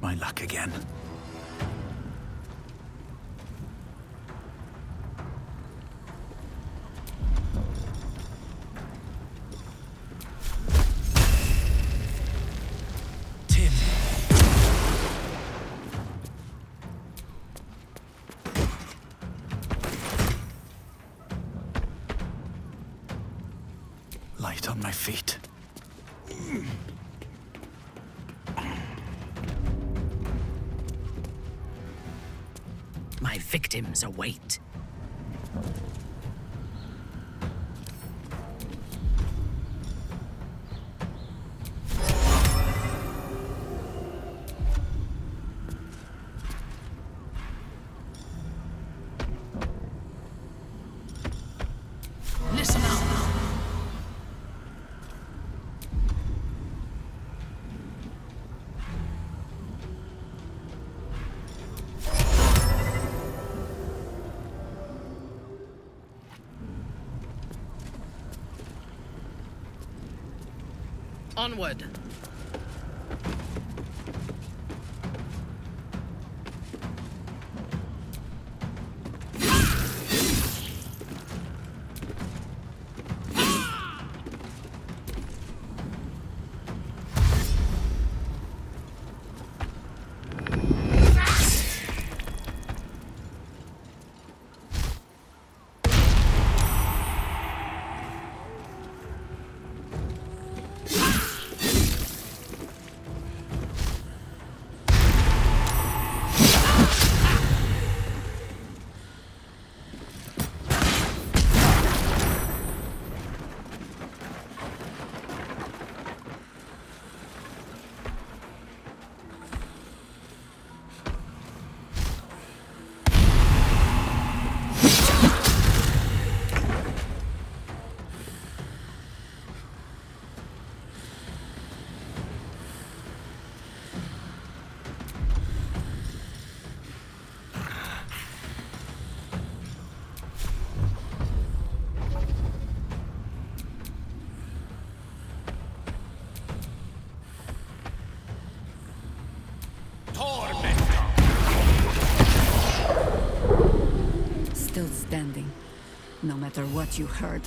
my luck again. Tim. Light on my feet. My victims await. Listen up. Onward. Still standing, no matter what you heard.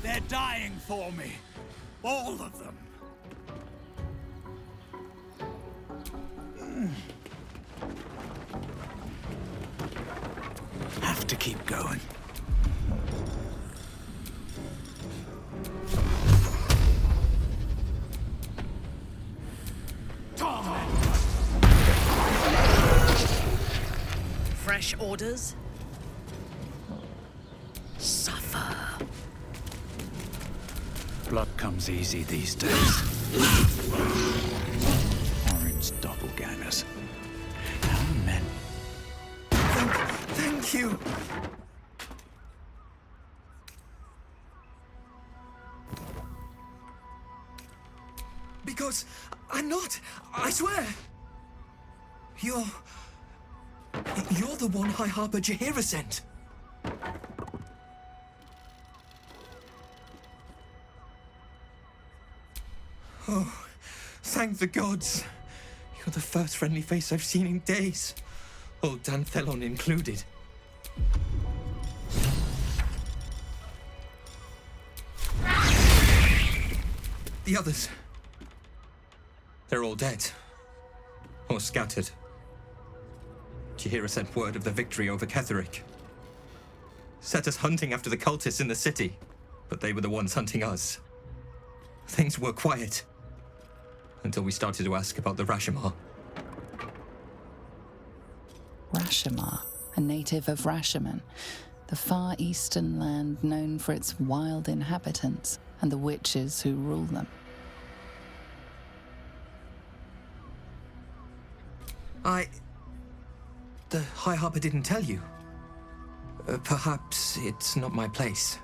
They're dying for me. All of them. Have to keep going. Fresh orders? Suffer. Blood comes easy these days. Orange doppelgangers. How many? Thank you. Because I'm not, I swear. You're the one High Harper Jaheira sent. Oh, thank the gods. You're the first friendly face I've seen in days. Old Dan Thelon included. The others, they're all dead. more scattered. Jahira sent word of the victory over Ketheric. Set us hunting after the cultists in the city, but they were the ones hunting us. Things were quiet until we started to ask about the Rashomar. Rashomar, a native of Rashomon, the far eastern land known for its wild inhabitants and the witches who rule them. The High Harper didn't tell you. Perhaps it's not my place.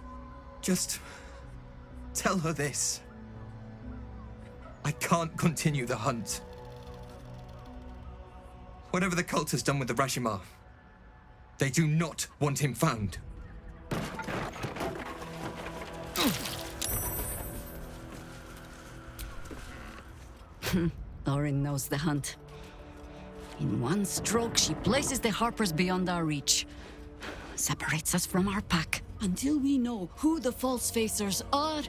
Just tell her this. I can't continue the hunt. Whatever the cult has done with the Rashomar, they do not want him found. Orin knows the hunt. In one stroke, she places the Harpers beyond our reach. Separates us from our pack. Until we know who the false facers are,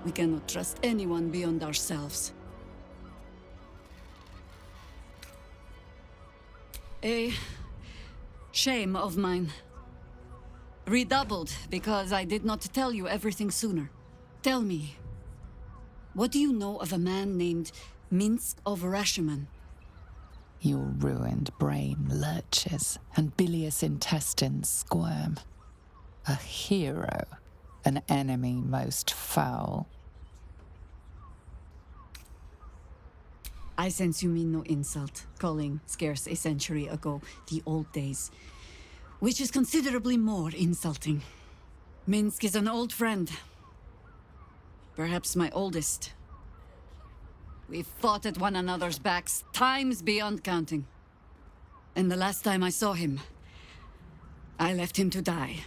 we cannot trust anyone beyond ourselves. A shame of mine. Redoubled because I did not tell you everything sooner. Tell me, what do you know of a man named Minsk of Rashomon? Your ruined brain lurches and bilious intestines squirm. A hero, an enemy most foul. I sense you mean no insult, calling scarce a century ago the old days, which is considerably more insulting. Minsk is an old friend. Perhaps my oldest. We've fought at one another's backs, times beyond counting. And the last time I saw him, I left him to die.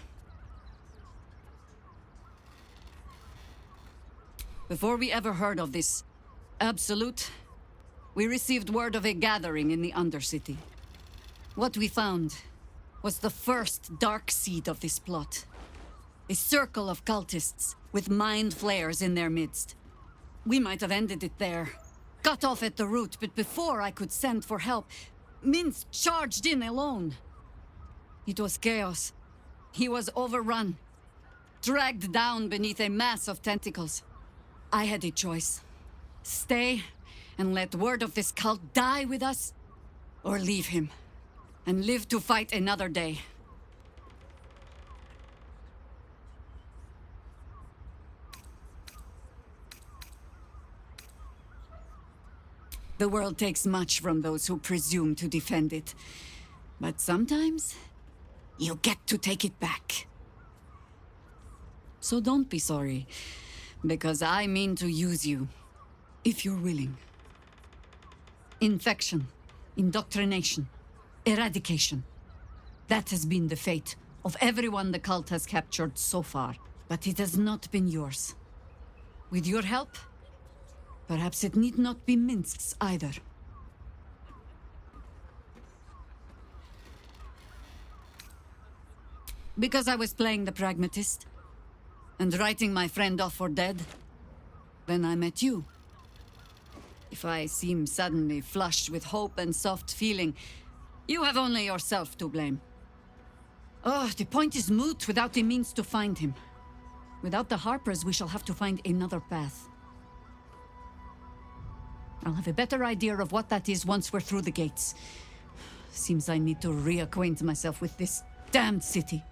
Before we ever heard of this Absolute, we received word of a gathering in the Undercity. What we found was the first dark seed of this plot. A circle of cultists with mind flayers in their midst. We might have ended it there. Cut off at the root, but before I could send for help, Minsk charged in alone. It was chaos. He was overrun, dragged down beneath a mass of tentacles. I had a choice. Stay and let word of this cult die with us, or leave him and live to fight another day. The world takes much from those who presume to defend it. But sometimes, you get to take it back. So don't be sorry, because I mean to use you, if you're willing. Infection, indoctrination, eradication. That has been the fate of everyone the cult has captured so far, but it has not been yours. With your help, perhaps it need not be Minsk's either. Because I was playing the pragmatist and writing my friend off for dead, then I met you. If I seem suddenly flushed with hope and soft feeling, you have only yourself to blame. Oh, the point is moot without the means to find him. Without the Harpers, we shall have to find another path. I'll have a better idea of what that is once we're through the gates. Seems I need to reacquaint myself with this damned city.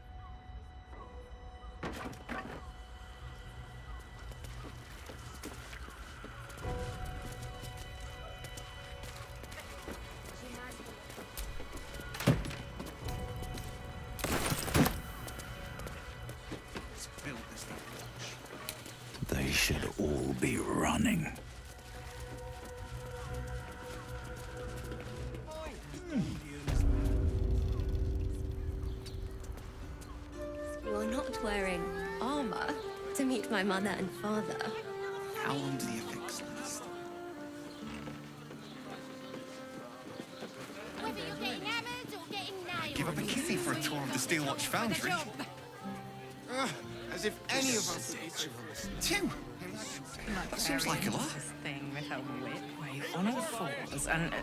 They should all be running. You're not wearing armor to meet my mother and father. How long do the effects last? Whether you're getting hammered or getting nailed. Give up a kitty for a tour of the Steelwatch Foundry. As if any of us... Two! That seems like a lot. Thing with her whip, wave on all fours, and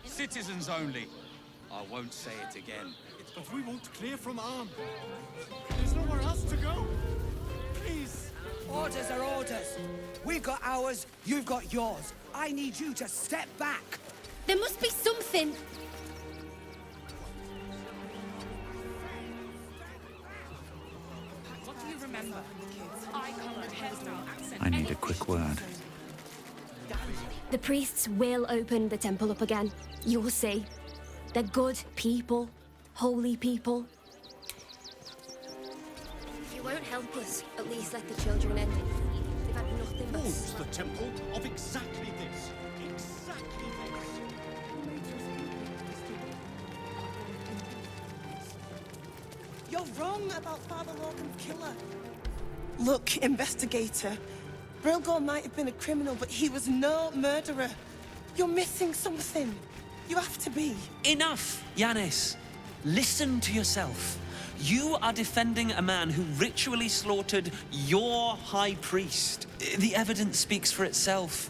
Citizens only. I won't say it again. But we won't clear from arm. There's nowhere else to go. Please. Orders are orders. We've got ours, you've got yours. I need you to step back. There must be something. What do you remember? Eye-colored hairstyle accent. I need a quick word. The priests will open the temple up again. You'll see. They're good people. Holy people. If you won't help us, at least let the children in. They've had nothing but... Owns the temple of exactly this. Exactly this. You're wrong about Father Logan's killer. Look, investigator. Brilgor might have been a criminal, but he was no murderer. You're missing something. You have to be. Enough, Yanis. Listen to yourself. You are defending a man who ritually slaughtered your high priest. The evidence speaks for itself.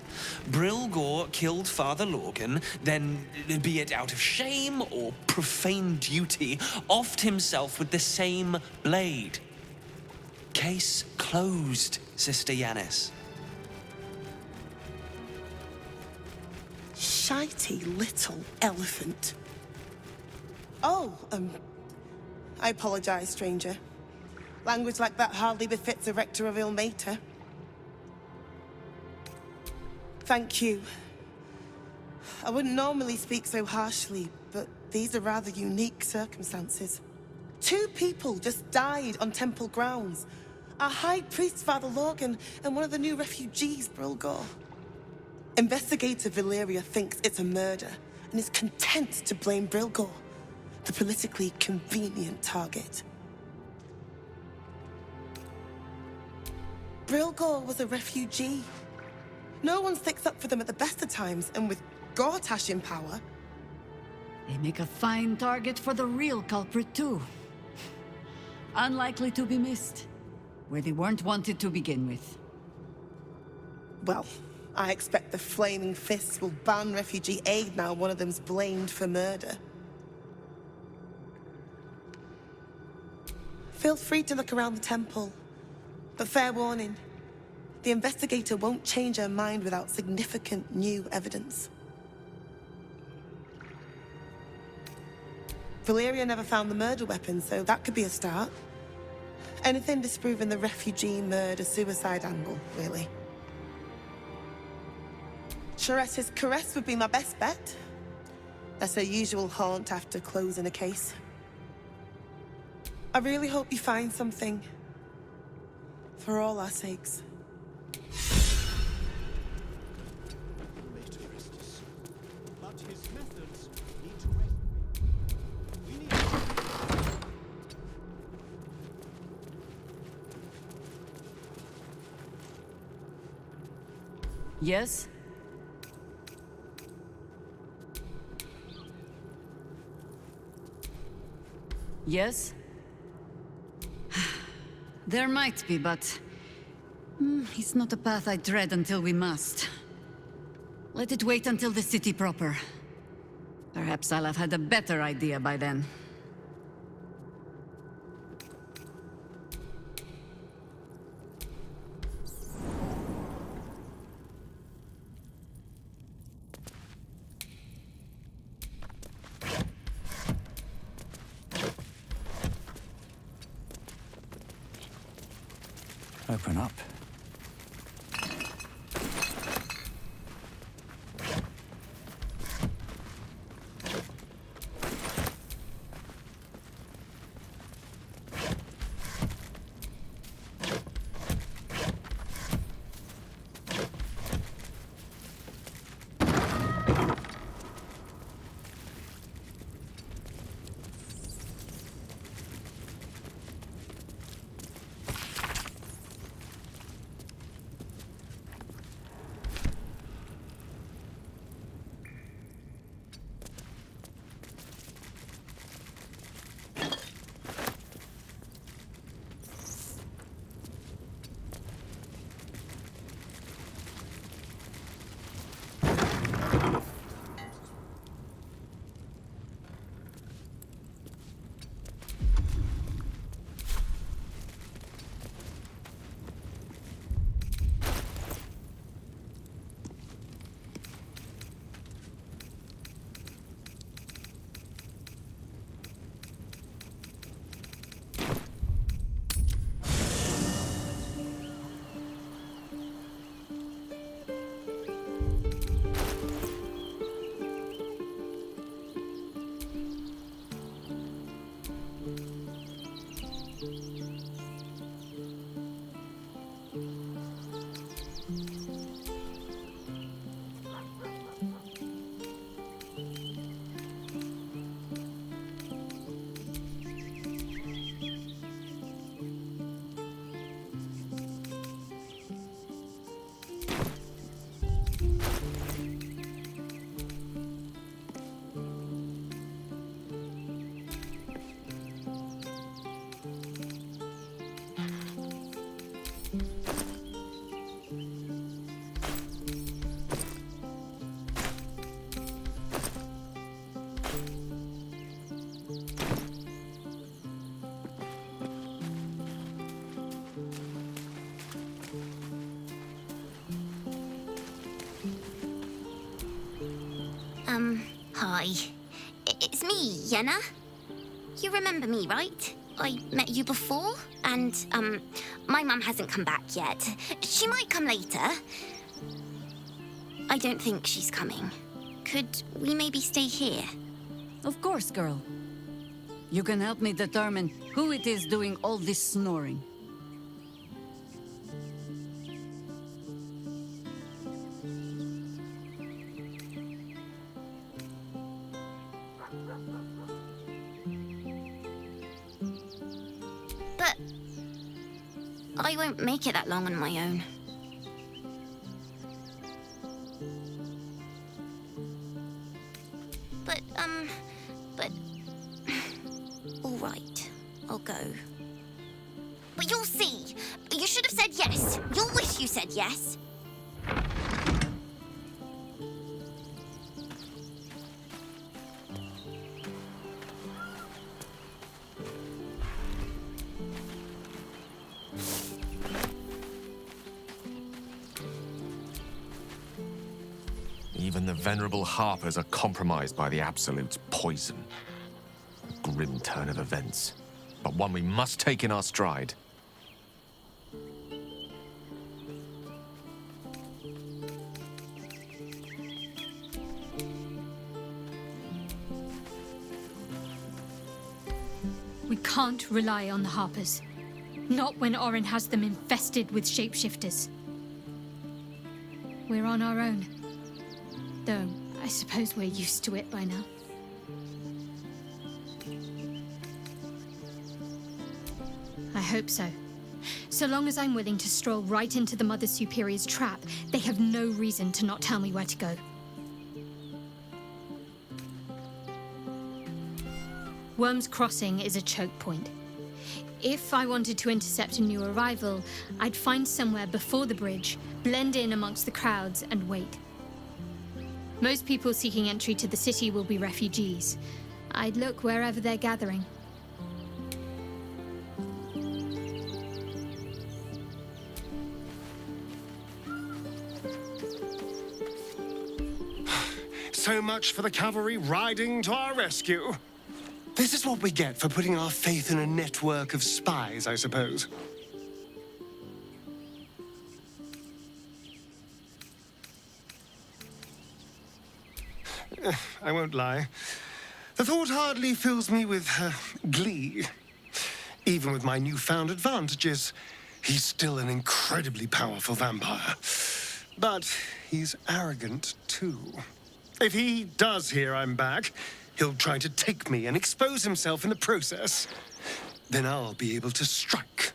Brilgor killed Father Logan, then, be it out of shame or profane duty, offed himself with the same blade. Case closed, Sister Yanis. Shitey little elephant. Oh, I apologize, stranger. Language like that hardly befits a rector of Ilmater. Thank you. I wouldn't normally speak so harshly, but these are rather unique circumstances. 2 people just died on temple grounds. Our High Priest, Father Logan, and one of the new refugees, Brilgor. Investigator Valeria thinks it's a murder and is content to blame Brilgor, the politically convenient target. Brilgor was a refugee. No one sticks up for them at the best of times, and with Gortash in power... They make a fine target for the real culprit, too. Unlikely to be missed, where they weren't wanted to begin with. Well, I expect the Flaming Fists will ban refugee aid now one of them's blamed for murder. Feel free to look around the temple. But fair warning, the investigator won't change her mind without significant new evidence. Valeria never found the murder weapon, so that could be a start. Anything disproving the refugee murder-suicide angle, really. Charette's caress would be my best bet. That's her usual haunt after closing a case. I really hope you find something. For all our sakes. But his methods need to wait. We need... Yes? Yes? There might be, but... it's not a path I tread until we must. Let it wait until the city proper. Perhaps I'll have had a better idea by then. Open up. Hi. It's me, Yenna. You remember me, right? I met you before, and, my mum hasn't come back yet. She might come later. I don't think she's coming. Could we maybe stay here? Of course, girl. You can help me determine who it is doing all this snoring. But I won't make it that long on my own. But all right, I'll go. But you'll see. You should have said yes. You'll wish you said yes. Even the venerable harpers are compromised by the Absolute's poison. A grim turn of events, but one we must take in our stride. We can't rely on the harpers. Not when Orin has them infested with shapeshifters. We're on our own. Though, I suppose we're used to it by now. I hope so. So long as I'm willing to stroll right into the Mother Superior's trap, they have no reason to not tell me where to go. Worm's Crossing is a choke point. If I wanted to intercept a new arrival, I'd find somewhere before the bridge, blend in amongst the crowds, and wait. Most people seeking entry to the city will be refugees. I'd look wherever they're gathering. So much for the cavalry riding to our rescue. This is what we get for putting our faith in a network of spies, I suppose. I won't lie. The thought hardly fills me with glee. Even with my newfound advantages, he's still an incredibly powerful vampire. But he's arrogant, too. If he does hear I'm back, he'll try to take me and expose himself in the process. Then I'll be able to strike.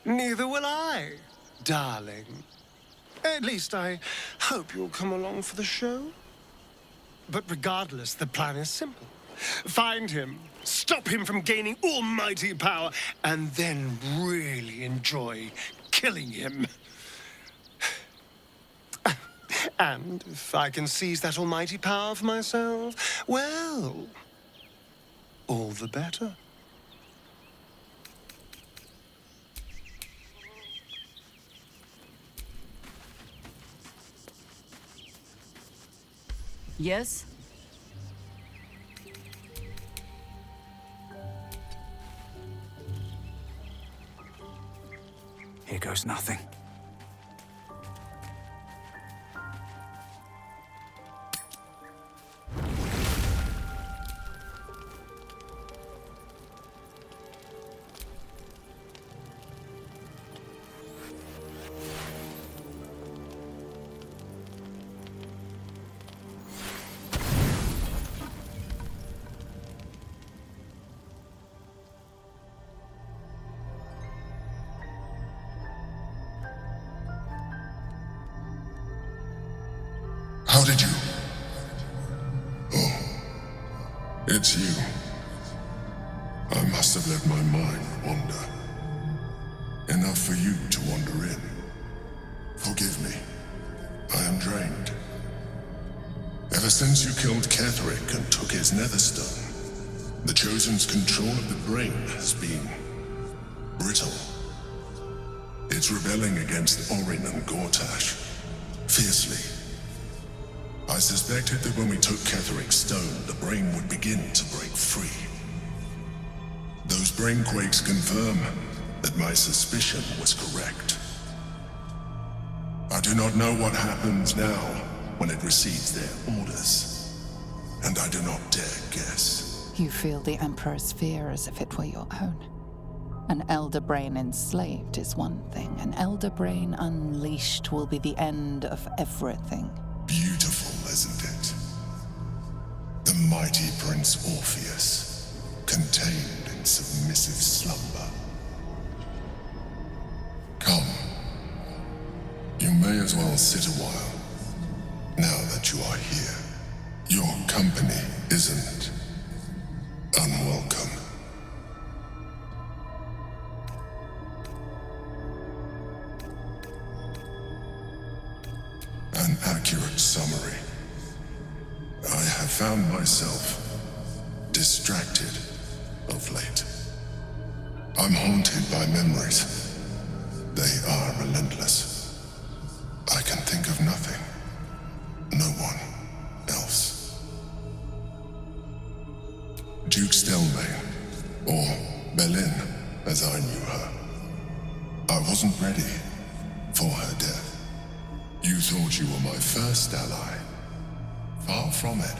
Neither will I, darling. At least I hope you'll come along for the show. But regardless, the plan is simple. Find him, stop him from gaining almighty power, and then really enjoy killing him. And if I can seize that almighty power for myself, well, all the better. Yes? Here goes nothing. How did you? Oh, it's you. I must have let my mind wander. Enough for you to wander in. Forgive me. I am drained. Ever since you killed Ketherick and took his netherstone, the Chosen's control of the brain has been brittle. it's rebelling against Orin and Gortash. Fiercely. I suspected that when we took Ketheric's stone, the brain would begin to break free. Those brain quakes confirm that my suspicion was correct. I do not know what happens now when it receives their orders, and I do not dare guess. You feel the Emperor's fear as if it were your own. An Elder Brain enslaved is one thing. An Elder Brain unleashed will be the end of everything. Beautiful, isn't it? The mighty Prince Orpheus, contained in submissive slumber. Come. You may as well sit a while, now that you are here. Your company isn't unwelcome. An accurate summary. I have found myself distracted of late. I'm haunted by memories. They are relentless. I can think of nothing. No one else. Duke Stelmane, or Belin, as I knew her. I wasn't ready for her death. You thought you were my first ally. Far from it.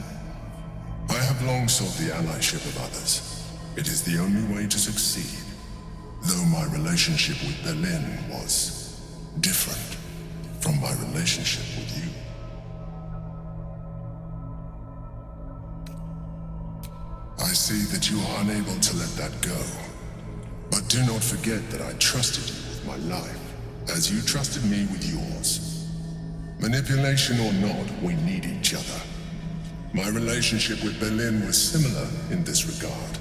I have long sought the allyship of others. It is the only way to succeed. Though my relationship with Belin was different from my relationship with you. I see that you are unable to let that go. But do not forget that I trusted you with my life, as you trusted me with yours. Manipulation or not, we need each other. My relationship with Belin was similar in this regard,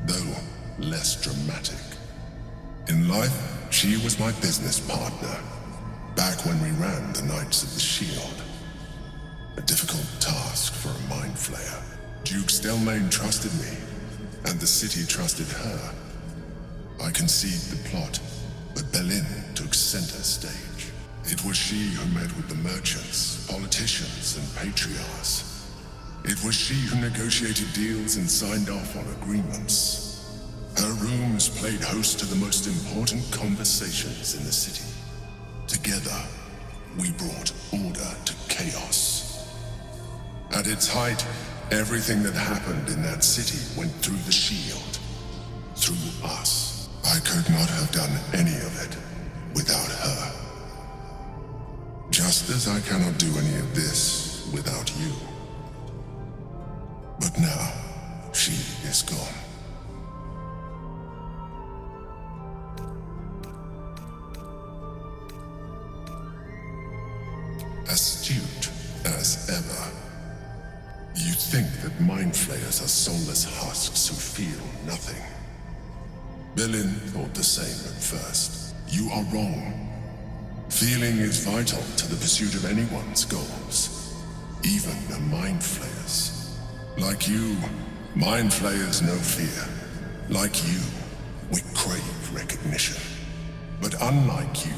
though less dramatic. In life, she was my business partner, back when we ran the Knights of the Shield. A difficult task for a mind flayer. Duke Stelmane trusted me, and the city trusted her. I conceived the plot, but Belin took center stage. It was she who met with the merchants, politicians, and patriarchs. It was she who negotiated deals and signed off on agreements. Her rooms played host to the most important conversations in the city. Together, we brought order to chaos. At its height, everything that happened in that city went through the shield. Through us. I could not have done any of it without her. Just as I cannot do any of this without you. But now, she is gone. Astute as ever. You think that mind flayers are soulless husks who feel nothing. Belin thought the same at first. You are wrong. Feeling is vital to the pursuit of anyone's goals, even the mind flayers. Like you, mind flayers know fear. Like you, we crave recognition. But unlike you,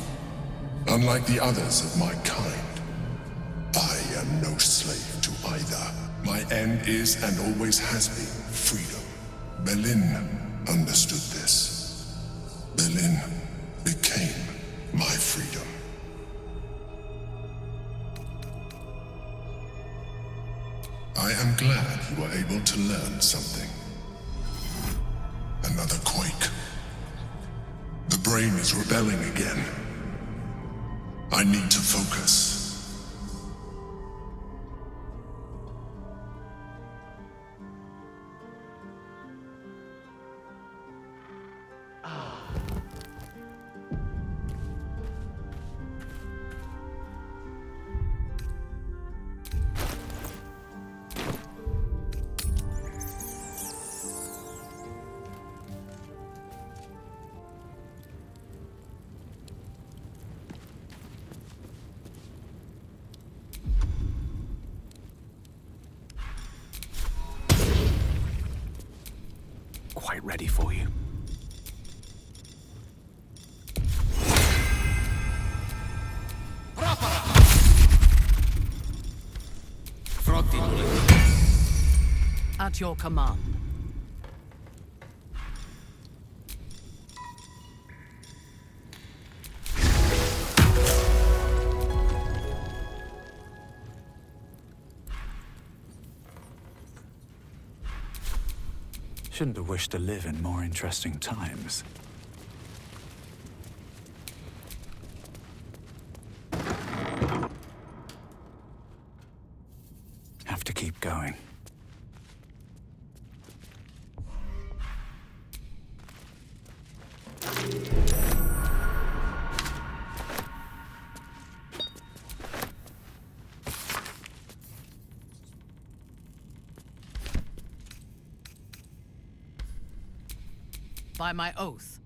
unlike the others of my kind, I am no slave to either. My end is and always has been freedom. Belin understood this. Belin became my freedom. I am glad you were able to learn something. Another quake. The brain is rebelling again. I need to focus. Quite ready for you. At your command. Shouldn't have wished to live in more interesting times. Have to keep going. By my oath.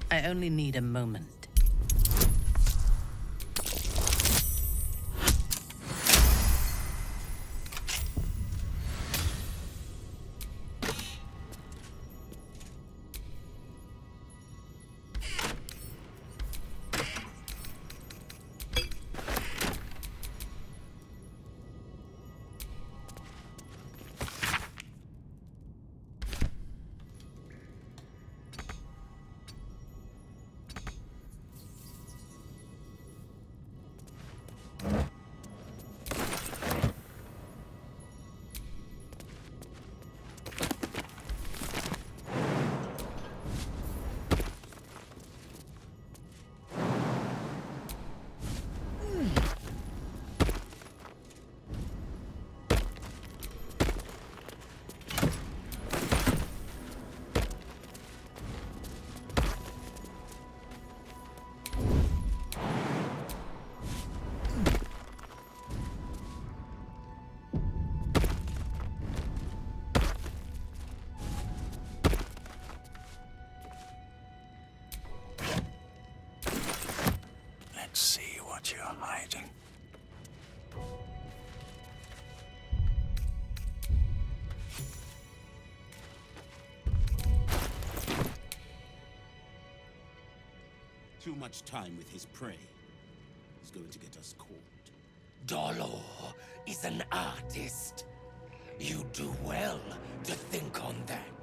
I only need a moment. Let's see what you're hiding. Too much time with his prey. He's going to get us caught. Dolor is an artist. You do well to think on that.